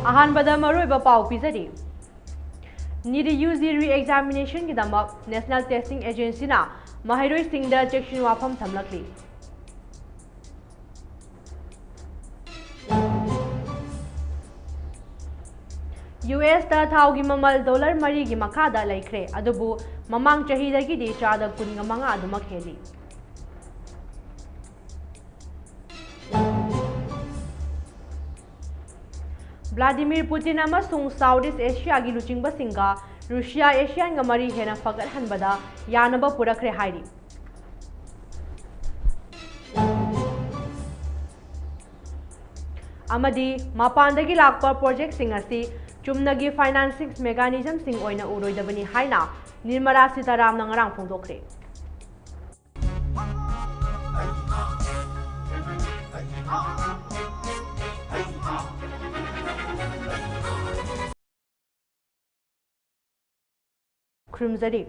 अहानबदा मरुइबा पाउ पिजरी NEET UG re examination की दमक national testing agency ना महरोई सिंह चेक्शन वाफम थमलकली US थाउगी ममल डॉलर मरी की मखादा लेख्रे अदुबु ममांग चहीदगी चाद कुन मंगा अदुमक हेली व्लादिमीर पुतिन अमसुंग साउथ ईस्ट एशिया की लुचिंगबसिंगा रूसिया एशियन मरी हेना फगतहनबदा यानब पुरखरे हाइरी अमदी मपानदगी लाकपा प्रोजेक्ट सिंग असी चुमनगी फाइनेंसिंग मेकानिज्म सिंग ओइना उरोइदबनी हाइना निर्मला सीतारामन ngarang फोंदोखरे खुरुमजरी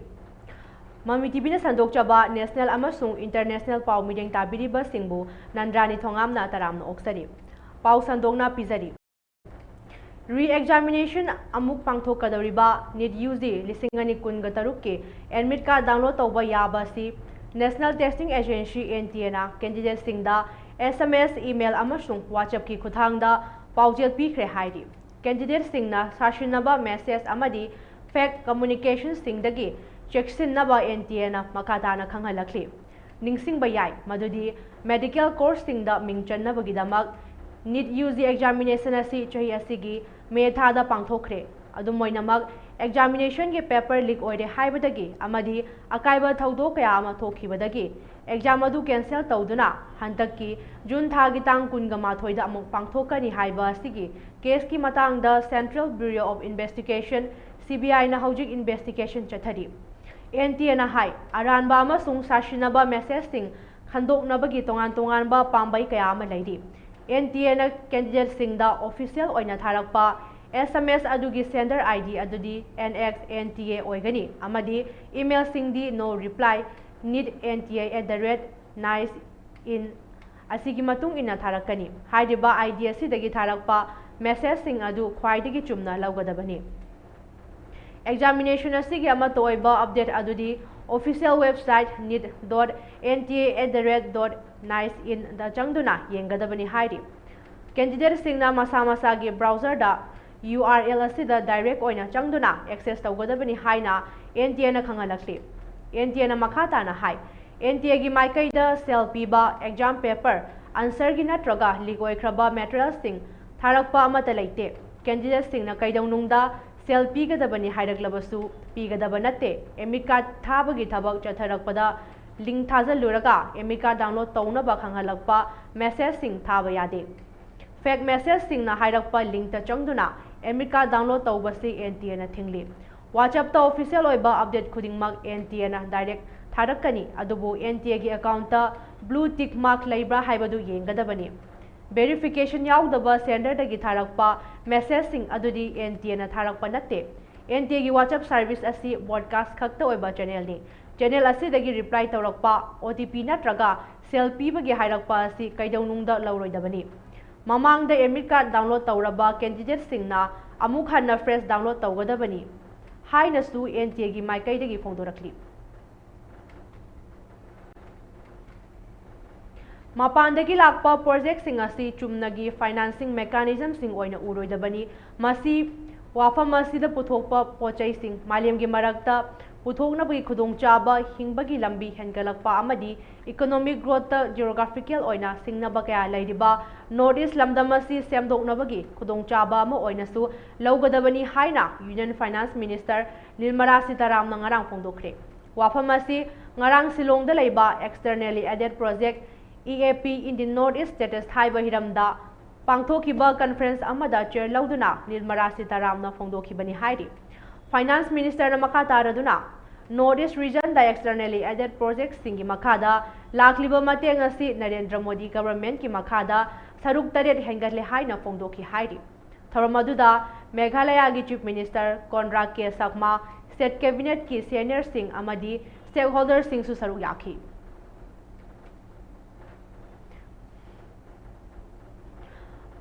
ममी टीवी संदोकचबा नेशनल अमसुंग इंटरनेशनल पाउ मीडियम ताबिरिबा सिंगबु नंद्रानी थोंगामना तरामना ओक्सरी पाउ संदोकना पिजरी री एग्जामिनेशन अमुक पांथोकदौरिबा नीट यूजी 2013 के एडमिट कार्ड डाउनलोड तौबा याबासी नेशनल टेस्टिंग एजेंसी NTA ना कैंडिडेट सिंगदा SMS ईमेल अमसुंग WhatsApp की खुथांगदा पाउजेल पीखरे हाइरी कैंडिडेट सिंगना साशिनबा मैसेज अमदी फेक कम्युनिकेशन सिंगदगी चेक्सिनबा NTA ना मखाताना खंगहलखली निंगसिंगबा याय मदुदी मेडिकल कोर्स सिंगदा मिंगचन्नबगीदमक नीट यूजी एग्जामिनेशन असी चही असीगी मे थादा पांथोखरे अदुमोइनमक एग्जामिनेशन के पेपर लीक ओइरे हाइबदगी अमदी अकाइबा थौदो कया अमा थोखिबदगी एग्जाम अदु कैंसिल तौदुना हंतकी जून थागी तांग कुनगा माथोइदा अमुक पांथोकनी हाइबा असीगी केस की मतांगदा central bureau of investigation CBI ना हौजिक इन्वेस्टिगेशन चथरी NTA ना हाइ अरानबा अमसुंग साशिनबा मैसेज सिंग खंदोकनबगी तोंगान तोंगानबा पांबई कया अमा लैरी NTA ना कैंडिडेट सिंगदा ऑफिशियल ओइना थारकपा SMS अदुगी सेंडर ID अदुदी NX NTA ओइगनी अमदी ईमेल सिंगदी नो रिप्लाई नीट NTA@nicein असिगी मतुंग इना थारकनी हाइदिबा ID असिदगी थारकपा मैसेज सिंग अदु ख्वाइदगी चुमना लौगदबनी एग्जामिनेशन असिगी अमा तोइबा अपडेट अदुदी ऑफिशियल वेबसाइट nit.nta@nicein दा चंगदुना येंगदबनी हाइरी कैंडिडेट सिंगना मसा मसा की ब्राउजर दा URL असिदा डायरेक्ट ओइना चंगदुना एक्सेस तौगदबनी हाइना NTA ना खंगलखली NTA ना मखाताना हाइ NTA की माइकैदा सेल पीबा एग्जाम पेपर आंसर की नत्रगा लीक ओइख्रबा मटेरियल सिंग थारकपा अमता लेते कैंडिडेट सिंगना कैदौनुंगदा सेल पीगदबनी हाइरकलबसु पीगदब नते एडमिट कार्ड थाबगी थबक चथरकपदा लिंक थाजलुरगा एडमिट कार्ड डाउनलोड तौनबा खंगहलकपा मैसेज सिंग थाबा यादे फेक मैसेज सिंगना हाइरकपा लिंक ता चंगदुना एडमिट कार्ड डाउनलोड तौबसी NTA ना थिंगली WhatsApp ता ऑफिशियल ओइबा अपडेट खुदिंगमक NTA ना डायरेक्ट थारकनी अदुबु NTA की अकाउंट ता ब्लू टिक मार्क लेब्रा हाइबदु येंगदबनी वेरिफिकेशन याउदबा सेंडर दगी थारकपा मैसेज सिंग अदुदी NTA ना थारकपा नते NTA की WhatsApp सर्विस असी ब्रॉडकास्ट खक्ता ओइबा चैनल असिदगी रिप्लाई तौरकपा OTP नत्रगा सेल पीबगी हाइरकपा असी कैदौनुंगदा लौरोइदबनी ममांगदा एडमिट कार्ड डाउनलोड तौरबा कैंडिडेट सिंगना अमुक हन्ना फ्रेश डाउनलोड तौगदबनी हाइनसु NTA की माइकैदगी फोंदोरखली मपानदगी लाकपा प्रोजेक्ट सिंग असी चुमनगी फाइनेंसिंग मेकानिज्म सिंग ओइना उरोइदबनी मसी वाफम असिदा पुथोकपा पोचै सिंग मालेम की मरकता पुथोकनबगी खुदोंचाबा हिंबगी लंबी हेनगलकपा अमदी इकोनॉमिक ग्रोथ जियोग्राफिकल ओइना सिंगनबा कया लैरिबा नॉर्थ ईस्ट लमदम असी सेमदोकनबगी खुदोंचाबा अमा ओइनासु लौगदबनी हाइना union finance minister Nirmala Sitharaman ngarang फोंदोखरे वाफम असी ngarang सिलोंगदा लैबा externally aided project EAP in the North East status हाइबा हिरमदा पांथोखिबा कॉन्फ्रेंस अमदा चेयर लौदुना निर्मला सीतारामन फोंदोखिबनी हाइरी फाइनेंस मिनिस्टर मखा तारदुना नॉर्थ ईस्ट रीजन दा एक्सटर्नली एडेड प्रोजेक्ट सिंगी मखादा लाखलिबा मतेंग असी नरेंद्र मोदी गवर्नमेंट की मखादा सरुक तरेट हेंगले हाइना फोंदोखि हाइरी थरमदुदा मेघालय की chief minister Conrad K Sangma state cabinet की सीनियर सिंह अमदी स्टेक होल्डर सिंह सु सरुक याखी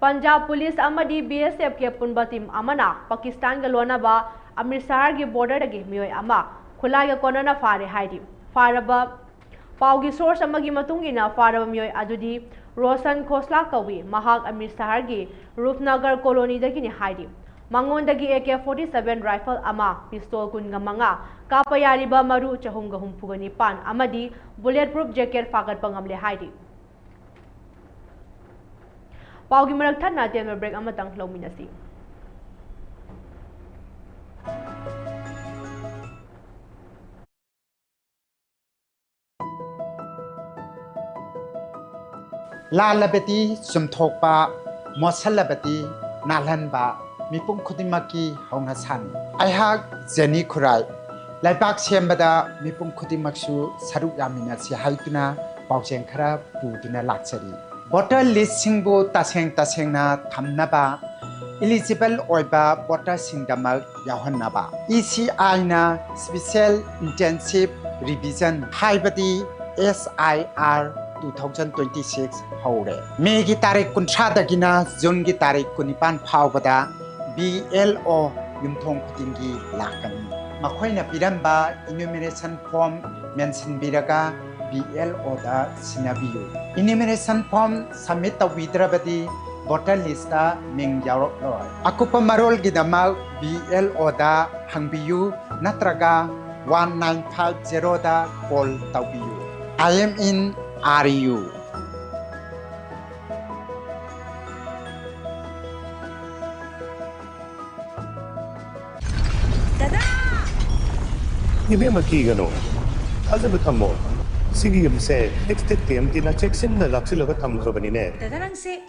पंजाब पुलिस अमदी BSF के पुनबा टीम अमना पाकिस्तान के लोनाबा अमृतसर के बॉर्डर के मियोय अमा खुलाय कोनना फारे हाइदि फारबा पाउगी सोर्स अमगी मतुंगिना फारबा मियोय अदुदी रोशन खोसला कवी महाग अमृतसर के रूपनगर कॉलोनी दगिनि हाइदि मंगोंदगी AK-47 राइफल अमा पिस्तोल कुनगा मंगा कापा यारिबा मरु चहुंगा हुंफुगनि पान अमदी बुलेट प्रूफ जैकेट फागत पंगमले हाइदि पाउगी मरक थन्ना तेल ब्रेक अमतंग लौमिनसी लालबती सुमथोकपा मोसलबती नालहनबा मिपुम खुदिमकी हौना सान आइहाक जेनी खुराय लाइबाक सेमबदा मिपुम खुदिमकसु सरुक यामिनासी हाइतुना पाउजें खरा पुदुना लाक्चरी वोटर लिस्ट सिंबु तासेंग तासेंगना थमनबा एलिजिबल ओइबा वोटर सिंगदमक याहननबा ECI ना स्पेशल इंटेंसिव रिविजन हाइबदी SIR 2026 हौरे मेगी तारीख 19 जून की तारीख 19 फावबदा BLO युमथोंग खुदिंगी लाकनी मखोइना पिरंबा इन्यूमरेशन फॉर्म मेंशन बिरगा BLO दा सिनाबियु इन्यूमरेशन फॉर्म सबमिट तविद्रबदी वोटर लिस्ट दा मिंग यावरक्लोय अकुपा मरोल गिदमक BLO दा हंगबियु नत्रगा 1950 दा कॉल तवियु I am in RU Ini maki gano. Ada betamo. Sige yamse next time tina check sin na laksil laga tham ko bani ne. Dadarang se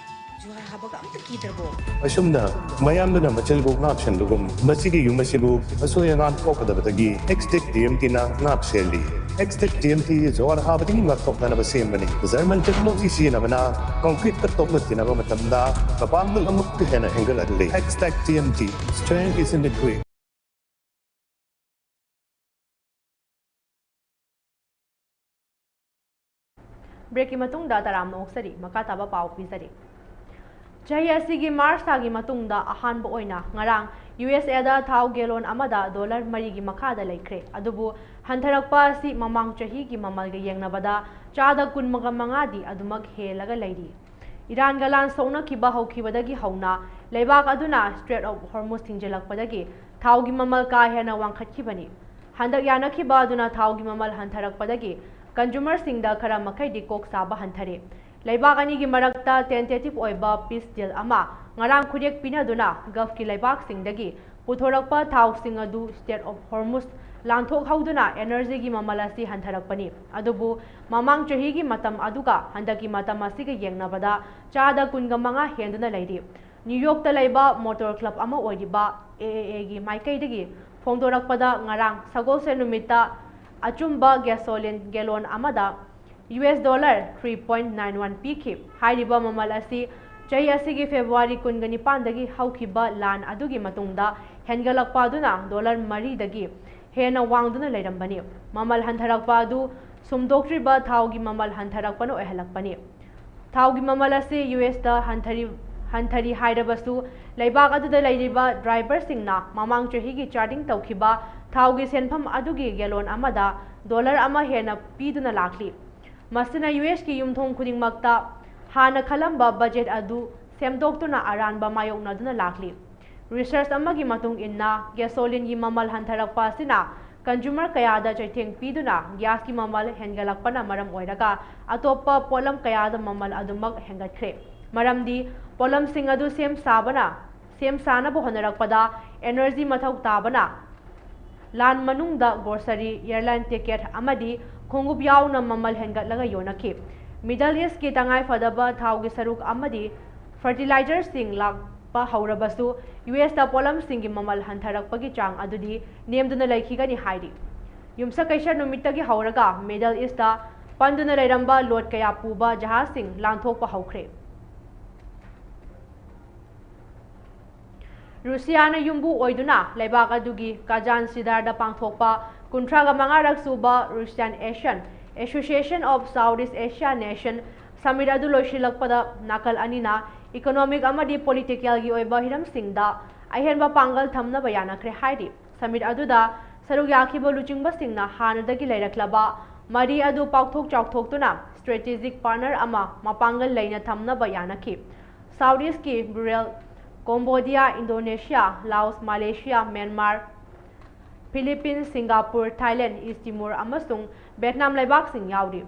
juhar habag am ta kiderbo. Asumna mayam na machel go na option lugum. Masigi yumasibu aso ya ngan ko kada batagi. Next time tina na option Next time ti juhar habag ni mak tok na ba same bani. Zaman technology si na bana concrete ka tok na tina ba matamda. Kapang dul amuk ka na angle adli. Next TMT strength is in the quick. Break की मतुंग दा तराम नोक्सरी मका ताबा पाव पिसरी चाहि असिगी मार्च तागी मतुंग दा अहान बो ओइना ngarang USA दा थाव गेलोन अमदा dollar मरी की मखा दा लेख्रे अदुबु हंथरकपा सि ममांग चाहि की ममल गे यंगनबदा चादा कुनमगा मंगादी अदुमक हेलगा लैरी ईरान गलान सोना खिबा हौखिबदगी हौना लेबाक अदुना स्ट्रेट ऑफ हॉर्मुज थिंजलकपदगी थाव की ममल का हेना वांखतखिबनी हंदक यानखिबा अदुना थाव की ममल हंथरकपदगी कंज्यूमर सिंगदा खरा मखैदी कोक साबा हंथरे लेबाक अनी की मरक्ता टेंटेटिव ओइबा पीस डील अमा ngarang khudek pinaduna gulf की लेबाक सिंगदगी पुथोरकपा थाव सिंग अदु स्टेट ऑफ हॉर्मुज लांथोक हौदुना एनर्जी की ममल असि हंथरकपनी अदुबु ममांग चही की मतम अदुगा हंदकी मतम असि के येंगनबदा चादा कुनगा मंगा हेंदुना लैरी न्यूयॉर्क ता लैबा मोटर क्लब अमा ओइदिबा AAA की माइकैदगी फोंदोरकपदा ngarang सगोसे नुमिता अचुम्बा गैसोलिन गैलोन अमदा US डॉलर 3.91 पीखि हाइरिबा ममल असि चाहि असिगी फेब्रुवारी 19 दगी हौखिबा लान अदुगी मतुंगदा हेनगलकपादुना डॉलर 3 दगी हेना वांगदुना लैरंबनी ममल हंथरकपादु सुमदोक्ट्रिबा थावगी ममल हंथरकपनो ओहलकपनी थावगी ममल असि US दा हंथरी हाइरबसु लेबाक अदुदा लैरिबा ड्राइवर सिंगना ममांग चहिगी चार्टिंग तौखिबा थावगी सेनफम अदुगी गैलोन अमदा डॉलर अमा हेना पीदुना लाखली मसिना US की युमथोंग खुदिंगमक्ता हाना खलंबा बजेट अदु सेमदोक्तुना अरानबा मायोकनादुना लाखली रिसर्च अमगी मतुंग इन्ना गैसोलिन की ममल हंथरकपासिना कंज्यूमर कयादा चैथेंग पीदुना गैस की ममल हेनगलकपना मरम ओइरगा अतोप्पा पोलम कयादा ममल अदुमक हेंगतख्रे मरमदी पोलम सिंग अदु सेम सानबो होनरकपदा एनर्जी मथौ ताबना लान मनुंगदा ग्रोसरी एयरलाइन टिकेट अमदी खोंगुप याउना ममल हेंगतलगा योनखि मिडल ईस्ट की तंगाई फदबा थावगी सरुक अमदी फर्टिलाइजर सिंग लाकपा हौरबसु US दा पोलम सिंग की ममल हंथरकपगी चांग अदुदी नेमदुना लैखिगनी हाइरी युमसा कैशर नुमित्तगी हौरगा मिडल ईस्ट दा पंदुना लैरंबा लोड कया पुबा जहाज सिंग लांथोकपा हौख्रे रुसियाना युम्बु ओइदुना लेबाक अदुगी काजान सिदारदा पांथोकपा 35 रक सुबा Russian Asian Association of South east Asia Nation Summit adu loisilakpada nakal anina economic amadi political gi oiba hiramsingda ahenba pangal thamna bayanakre hairi. Summit aduda saruk yakhiba luchingba singna hanadagi leiraklaba mari adu paukthok chaukthoktuna strategic partner ama mapangal leina thamna bayanaki. Saudis ki Brunei, Cambodia, Indonesia, Laos, Malaysia, Myanmar, Philippines, Singapore, Thailand, East Timor amasung Vietnam laibak sing yauri.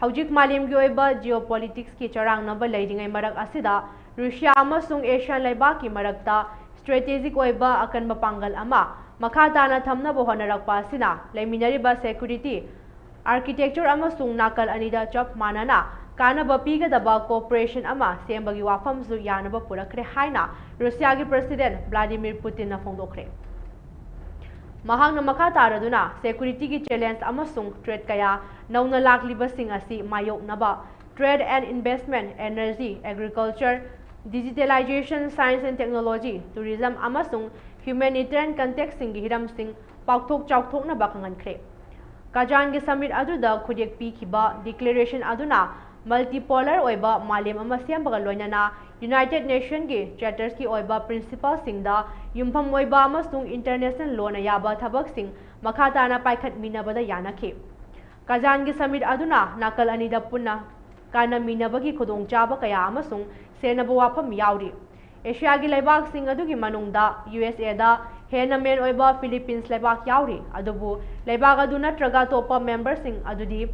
Haujik malim gi oiba geopolitics ki charang naba leiringai marak asida Russia amasung Asian laibak ki marakta strategic oiba akan mapangal ama makha tana thamna bo honarakpa asina leiminariba security architecture amasung nakal anida chop manana kanaba pigadaba cooperation ama sembagi wafamzu yanaba purakre haina Russia gi President Vladimir Putin na phongdokre. Mahang na makha taraduna security ki challenge amasung threat kaya nauna laklibasing asi mayok naba trade and investment, energy, agriculture, digitalization, science and technology, tourism amasung humanitarian context sing hiram sing pakthok chauthok na bakangan kre. Kajang gi summit aduda khudek pi khiba declaration aduna multipolar oiba malim ama siambaga loinana United Nations ki charters ki oiba principal singda yumpham oiba amasung international law na yaba thabak sing makha tana paikhat minabada yanakhe. Kajang gi summit aduna nakal anida punna kana minabagi khudong chaba kaya amasung senaba wafam yauri. Asia gi laibak sing adugi manungda USA da hena men oiba Philippines laibak yauri adubu laibak adu natraga topa member sing adudi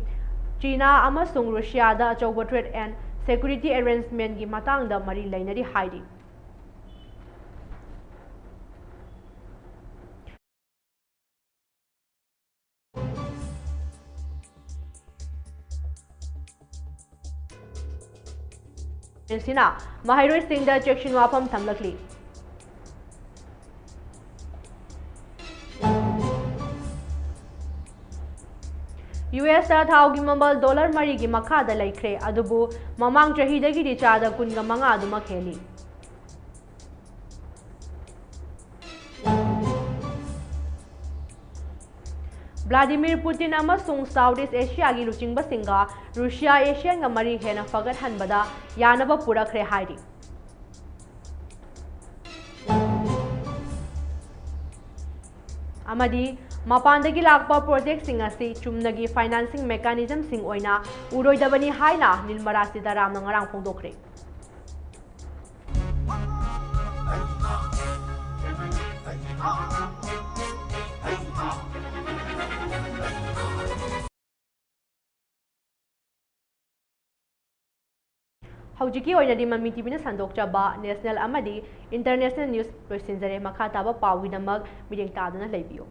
China amasung Russia da achauba trade and security arrangement gi matang da mari lainari hairi. Sina Mahairoi Singh da Chekshin wafam thamlakli. US thaugi mambal dollar mari gi makha da laikre adubu mamang chahi dagi ri chada kunga manga aduma kheli. Vladimir Putin amasung Southeast Asia gi luchingba singa Russia Asian ga mari hena fagat hanbada yanaba purakre hairi. Amadi mapandagi lakpa project sing asi chumnagi financing mechanism sing oina uroidabani haina Nilmara Sitaram na ngarang phongdokre. Haujiki oinadi Mami TV na sandokchaba national amadi international news loisinjare makha taba pawi namag mideng taduna leibiyo.